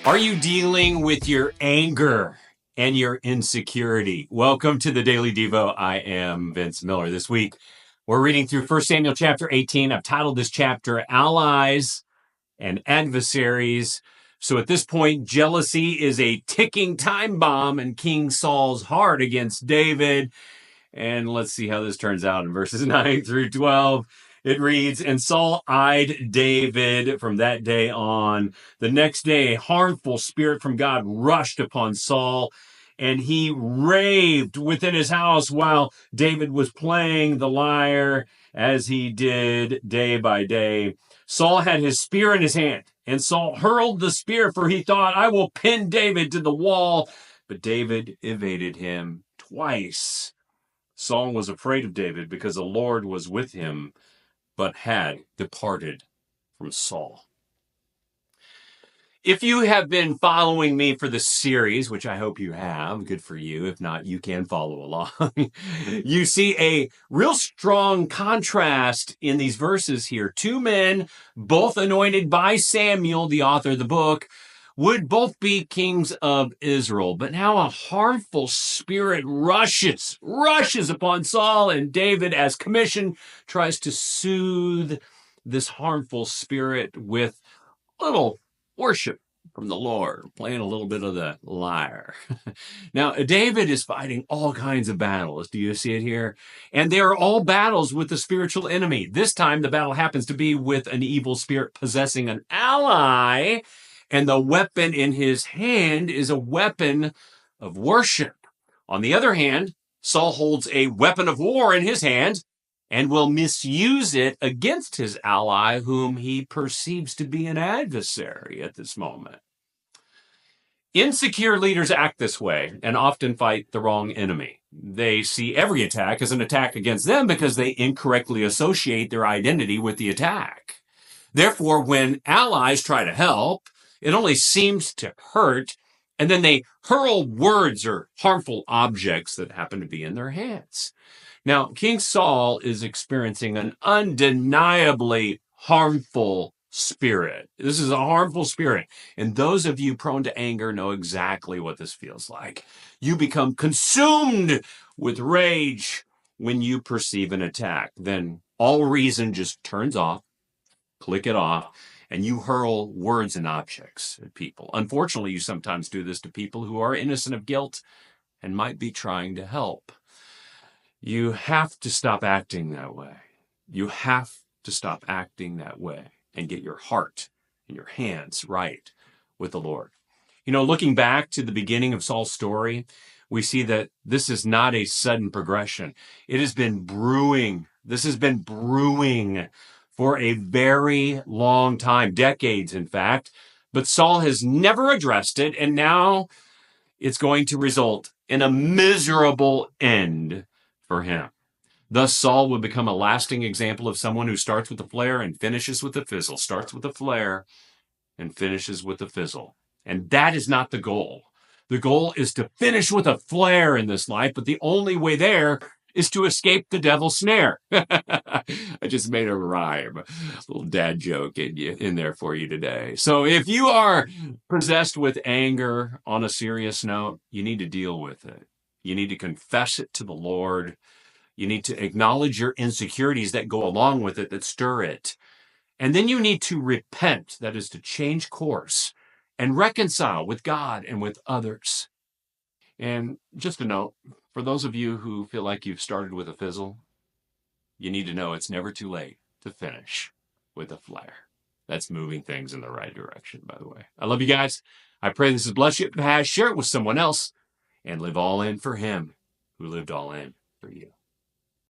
Are you dealing with your anger and your insecurity? Welcome to the Daily Devo. I am Vince Miller. This week, we're reading through 1 Samuel chapter 18. I've titled this chapter Allies and Adversaries. So at this point, jealousy is a ticking time bomb in King Saul's heart against David. And let's see how this turns out in verses 9 through 12. It reads, "And Saul eyed David from that day on. The next day, a harmful spirit from God rushed upon Saul, and he raved within his house while David was playing the lyre, as he did day by day. Saul had his spear in his hand, and Saul hurled the spear, for he thought, I will pin David to the wall. But David evaded him twice. Saul was afraid of David because the Lord was with him, but had departed from Saul." If you have been following me for this series, which I hope you have, good for you. If not, you can follow along. You see a real strong contrast in these verses here. Two men, both anointed by Samuel, the author of the book, would both be kings of Israel. But now a harmful spirit rushes upon Saul, and David, as commissioned, tries to soothe this harmful spirit with a little worship from the Lord, playing a little bit of the lyre. Now, David is fighting all kinds of battles. Do you see it here? And they are all battles with the spiritual enemy. This time, the battle happens to be with an evil spirit possessing an ally, and the weapon in his hand is a weapon of worship. On the other hand, Saul holds a weapon of war in his hand and will misuse it against his ally, whom he perceives to be an adversary at this moment. Insecure leaders act this way and often fight the wrong enemy. They see every attack as an attack against them because they incorrectly associate their identity with the attack. Therefore, when allies try to help, it only seems to hurt, and then they hurl words or harmful objects that happen to be in their hands. Now, King Saul is experiencing an undeniably harmful spirit. This is a harmful spirit. And those of you prone to anger know exactly what this feels like. You become consumed with rage when you perceive an attack. Then all reason just turns off, click it off, and you hurl words and objects at people. Unfortunately, you sometimes do this to people who are innocent of guilt and might be trying to help. You have to stop acting that way. You have to stop acting that way and get your heart and your hands right with the Lord. You know, looking back to the beginning of Saul's story, we see that this is not a sudden progression. It has been brewing. This has been brewing for a very long time, decades, in fact. But Saul has never addressed it, and now it's going to result in a miserable end for him. Thus, Saul would become a lasting example of someone who starts with a flare and finishes with a fizzle, starts with a flare and finishes with a fizzle. And that is not the goal. The goal is to finish with a flare in this life, but the only way there is to escape the devil's snare. I just made a rhyme, a little dad joke in there for you today. So if you are possessed with anger on a serious note, you need to deal with it. You need to confess it to the Lord. You need to acknowledge your insecurities that go along with it, that stir it. And then you need to repent, that is to change course and reconcile with God and with others. And just a note, for those of you who feel like you've started with a fizzle, you need to know it's never too late to finish with a flare. That's moving things in the right direction, by the way. I love you guys. I pray this has blessed you. Share it with someone else and live all in for him who lived all in for you.